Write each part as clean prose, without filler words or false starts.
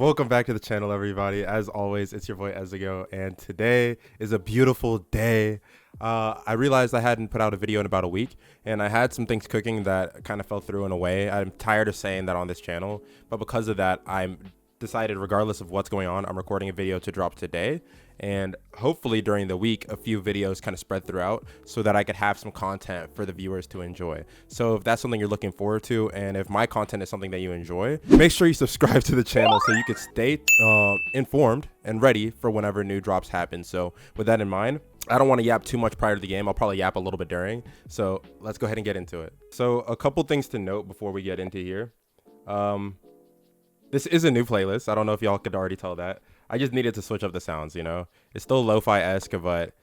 Welcome back to the channel, everybody. As always, it's your boy Ezigo, and today is a beautiful day. I realized I hadn't put out a video in about a week, and I had some things cooking that kind of fell through in a way. I'm tired of saying that on this channel, but because of that, I'm decided regardless of what's going on, I'm recording a video to drop today, and hopefully during the week a few videos kind of spread throughout so that I could have some content for the viewers to enjoy. So if that's something you're looking forward to, and if my content is something that you enjoy, make sure you subscribe to the channel so you can stay informed and ready for whenever new drops happen. So with that in mind, I don't want to yap too much prior to the game. I'll probably yap a little bit during, so let's go ahead and get into it. So a couple things to note before we get into here. This is a new playlist. I don't know if y'all could already tell that. I just needed to switch up the sounds, you know? It's still lo-fi-esque, but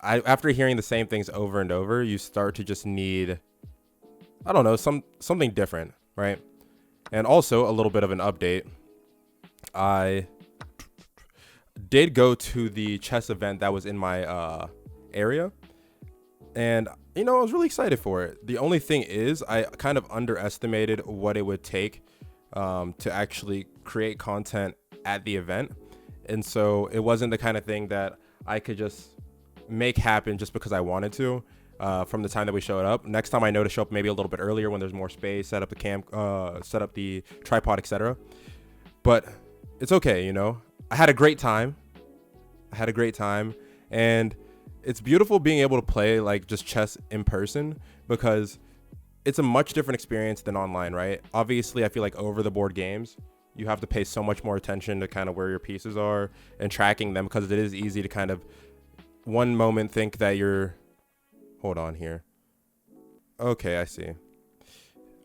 after hearing the same things over and over, you start to just need, I don't know, something different, right? And also a little bit of an update. I did go to the chess event that was in my area, and you know, I was really excited for it. The only thing is I kind of underestimated what it would take to actually create content at the event, and so it wasn't the kind of thing that I could just make happen just because I wanted to. From the time that we showed up, next time I know to show up maybe a little bit earlier when there's more space, set up the cam, set up the tripod, etc. But it's okay, you know. I had a great time, and it's beautiful being able to play like just chess in person, because it's a much different experience than online, right? Obviously, I feel like over the board games, you have to pay so much more attention to kind of where your pieces are and tracking them, because it is easy to kind of one moment think that you're, hold on here. Okay, I see.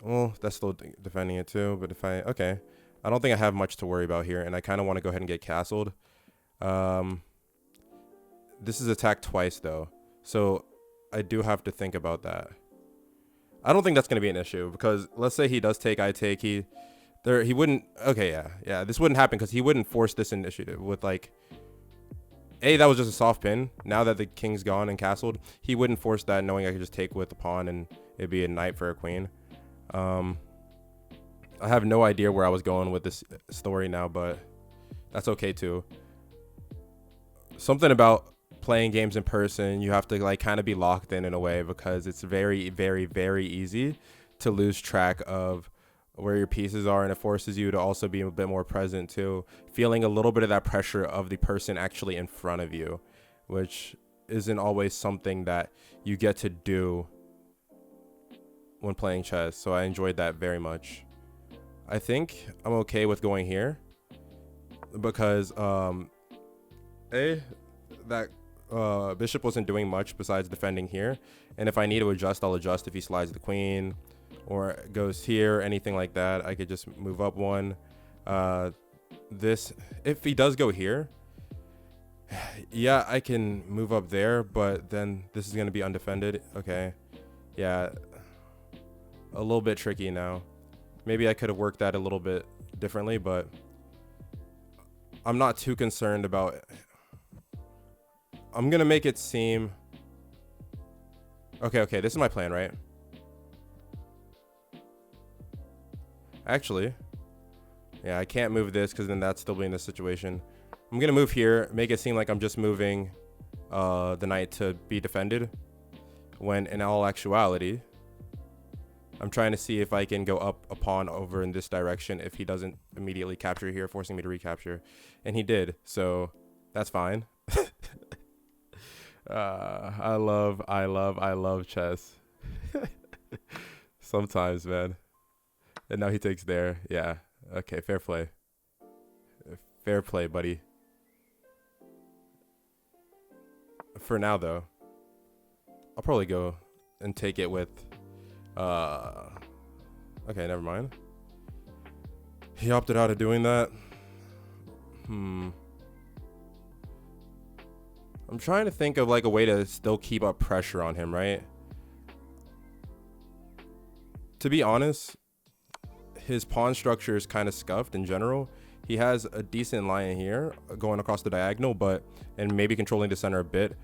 Well, that's still defending it too, but okay. I don't think I have much to worry about here, and I kind of want to go ahead and get castled. This is attacked twice though, so I do have to think about that. I don't think that's going to be an issue, because let's say he does take, I take, he wouldn't, okay, yeah, this wouldn't happen because he wouldn't force this initiative with like, that was just a soft pin. Now that the king's gone and castled, he wouldn't force that knowing I could just take with the pawn and it'd be a knight for a queen. I have no idea where I was going with this story now, but that's okay too. Something about playing games in person, you have to like kind of be locked in a way, because it's very, very, very easy to lose track of where your pieces are, and it forces you to also be a bit more present too, feeling a little bit of that pressure of the person actually in front of you, which isn't always something that you get to do when playing chess. So I enjoyed that very much. I think I'm okay with going here because that bishop wasn't doing much besides defending here, and if I need to adjust, I'll adjust. If he slides the queen or goes here, anything like that, I could just move up one. This, if he does go here, yeah, I can move up there, but then this is going to be undefended. Okay, yeah, a little bit tricky now. Maybe I could have worked that a little bit differently, but I'm not too concerned about it. I'm going to make it seem... Okay, this is my plan, right? Actually, yeah, I can't move this because then that's still being the situation. I'm going to move here, make it seem like I'm just moving the knight to be defended, when in all actuality, I'm trying to see if I can go up a pawn over in this direction if he doesn't immediately capture here, forcing me to recapture. And he did, so that's fine. I love chess. Sometimes, man. And now he takes there. Yeah. Okay, fair play. Fair play, buddy. For now, though, I'll probably go and take it with... Okay, never mind. He opted out of doing that. I'm trying to think of like a way to still keep up pressure on him, right? To be honest, his pawn structure is kind of scuffed in general. He has a decent line here going across the diagonal, and maybe controlling the center a bit.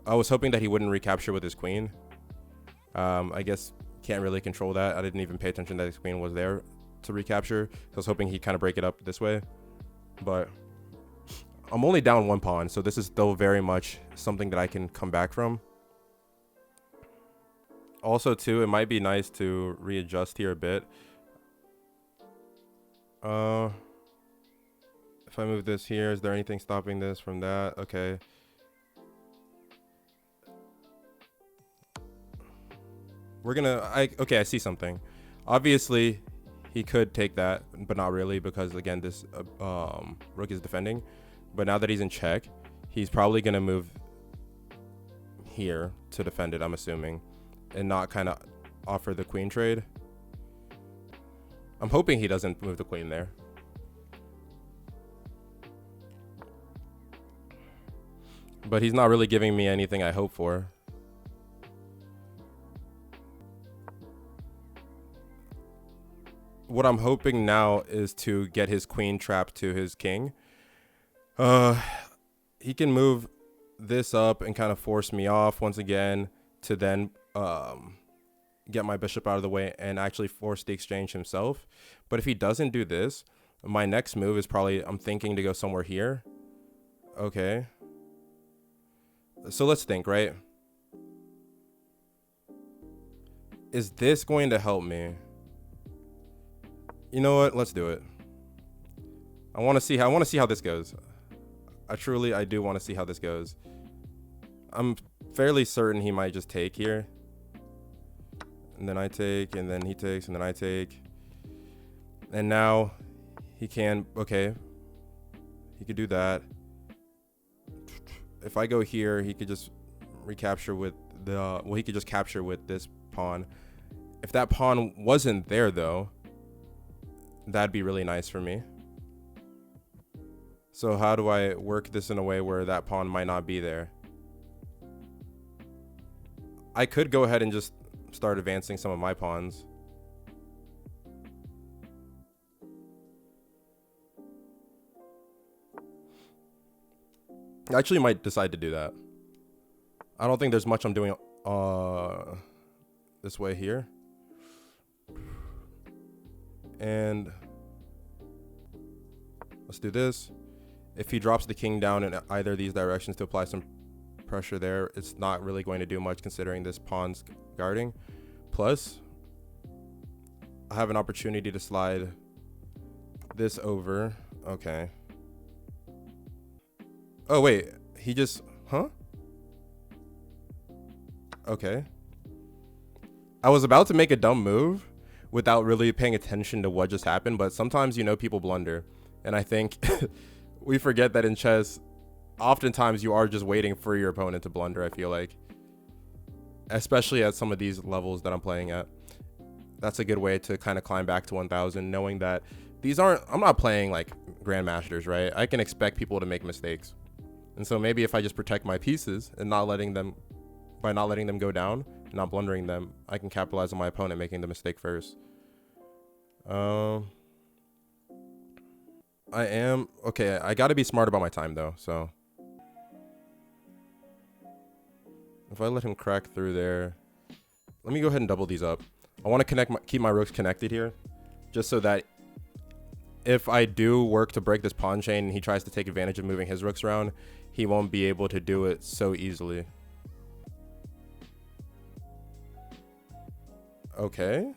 I was hoping that he wouldn't recapture with his queen. I guess can't really control that. I didn't even pay attention that his queen was there to recapture. So I was hoping he'd kind of break it up this way. But I'm only down 1 pawn, so this is still very much something that I can come back from. Also, too, it might be nice to readjust here a bit. If I move this here, is there anything stopping this from that? Okay. We're gonna, okay, I see something. Obviously, he could take that, but not really, because again, this rook is defending. But now that he's in check, he's probably gonna move here to defend it, I'm assuming, and not kind of offer the queen trade. I'm hoping he doesn't move the queen there. But he's not really giving me anything I hope for. What I'm hoping now is to get his queen trapped to his king. He can move this up and kind of force me off once again to then get my bishop out of the way and actually force the exchange himself. But if he doesn't do this, my next move is probably, I'm thinking to go somewhere here. Okay. So let's think, right? Is this going to help me? You know what? Let's do it. I want to see how this goes. I do want to see how this goes. I'm fairly certain he might just take here. And then I take, and then he takes, and then I take. And now he can, okay. He could do that. If I go here, he could just recapture with the, well, he could just capture with this pawn. If that pawn wasn't there though, that'd be really nice for me. So how do I work this in a way where that pawn might not be there? I could go ahead and just start advancing some of my pawns. I actually might decide to do that. I don't think there's much I'm doing this way here. And let's do this. If he drops the king down in either of these directions to apply some pressure there, it's not really going to do much considering this pawn's guarding. Plus, I have an opportunity to slide this over. Okay. Oh, wait. He just... Huh? Okay. I was about to make a dumb move without really paying attention to what just happened, but sometimes, you know, people blunder. And I think we forget that in chess, oftentimes you are just waiting for your opponent to blunder, I feel like. Especially at some of these levels that I'm playing at. That's a good way to kind of climb back to 1000, knowing that these aren't... I'm not playing like grandmasters, right? I can expect people to make mistakes. And so maybe if I just protect my pieces and not letting them... by not letting them go down, not blundering them, I can capitalize on my opponent making the mistake first. I am... Okay, I gotta be smart about my time though, so... If I let him crack through there... Let me go ahead and double these up. I want to keep my rooks connected here, just so that if I do work to break this pawn chain and he tries to take advantage of moving his rooks around, he won't be able to do it so easily. Okay.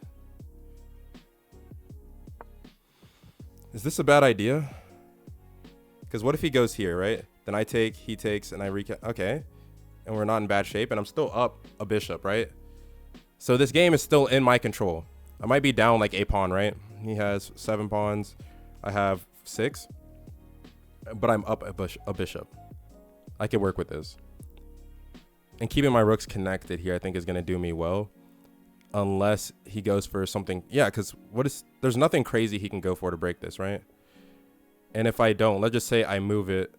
Is this a bad idea? Because what if he goes here, right? Then I take, he takes, and I okay. And we're not in bad shape, and I'm still up a bishop, right? So this game is still in my control. I might be down like a pawn, right? He has 7 pawns. I have 6. But I'm up a bishop. I can work with this. And keeping my rooks connected here, I think, is going to do me well. Unless he goes for something. Yeah, because there's nothing crazy he can go for to break this, right? And if I don't, let's just say I move it.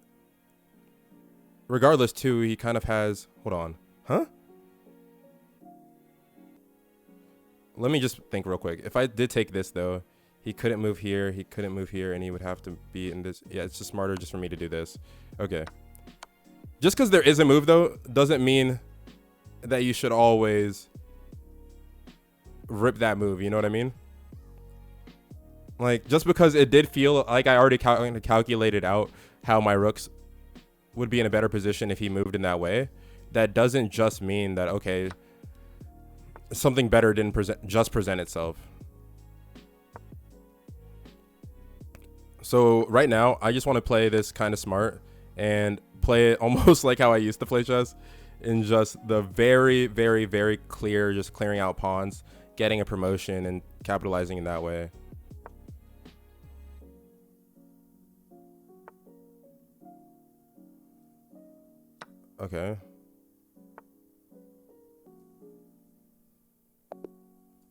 Regardless, too, he kind of has... Hold on. Huh? Let me just think real quick. If I did take this, though, he couldn't move here. He couldn't move here, and he would have to be in this. Yeah, it's just smarter just for me to do this. Okay. Just because there is a move, though, doesn't mean that you should always rip that move. You know what I mean? Like, just because it did feel like I already calculated out how my rooks would be in a better position if he moved in that way, that doesn't just mean that, okay, something better didn't present itself. So right now, I just want to play this kind of smart and play it almost like how I used to play chess, in just the very, very, very clear, just clearing out pawns, getting a promotion, and capitalizing in that way. Okay.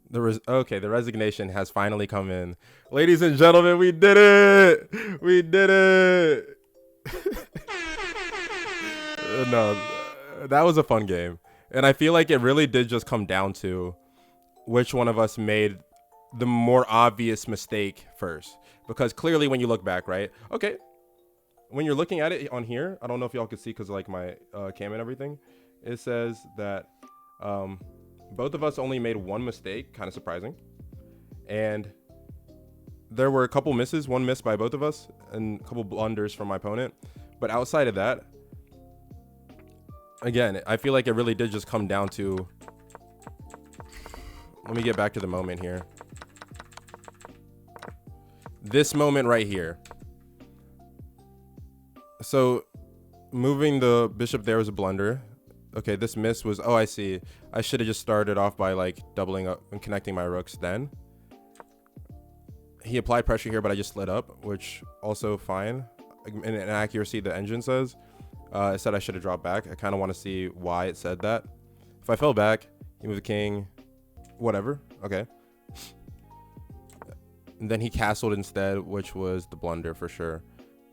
The resignation has finally come in. Ladies and gentlemen, we did it! We did it! No, that was a fun game. And I feel like it really did just come down to which one of us made the more obvious mistake first. Because clearly when you look back, right? Okay, when you're looking at it on here, I don't know if y'all can see because like my cam and everything, it says that both of us only made one mistake, kind of surprising. And there were a couple misses, one miss by both of us, and a couple blunders from my opponent. But outside of that, again, I feel like it really did just come down to, let me get back to the moment here. This moment right here. So moving the bishop there was a blunder. Okay, this miss was, oh, I see. I should have just started off by like doubling up and connecting my rooks then. He applied pressure here, but I just slid up, which also fine. In accuracy, the engine says. It said I should have dropped back. I kind of want to see why it said that. If I fell back, he moved the king, whatever. Okay. And then he castled instead, which was the blunder for sure.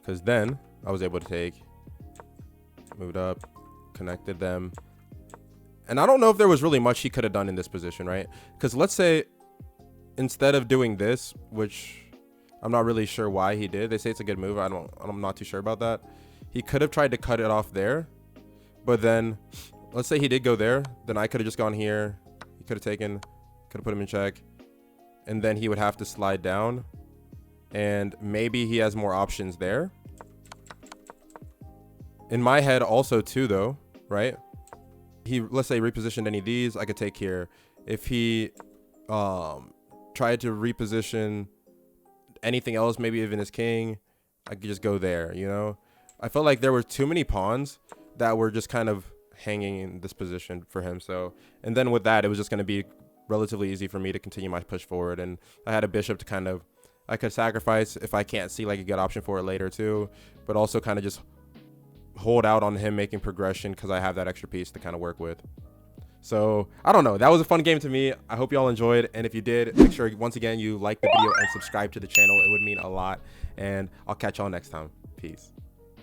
Because then I was able to take, moved up, connected them. And I don't know if there was really much he could have done in this position, right? Because let's say instead of doing this, which I'm not really sure why he did. They say it's a good move. I'm not too sure about that. He could have tried to cut it off there. But then let's say he did go there. Then I could have just gone here. He could have taken, could have put him in check. And then he would have to slide down. And maybe he has more options there. In my head also too though, right? He, let's say, repositioned any of these, I could take here. If he tried to reposition anything else, maybe even his king, I could just go there, you know? I felt like there were too many pawns that were just kind of hanging in this position for him. So, and then with that, it was just going to be relatively easy for me to continue my push forward. And I had a bishop to kind of, I could sacrifice if I can't see like a good option for it later too, but also kind of just hold out on him making progression because I have that extra piece to kind of work with. So I don't know, that was a fun game to me. I hope y'all enjoyed, and if you did, make sure once again you like the video and subscribe to the channel. It would mean a lot, and I'll catch y'all next time. Peace.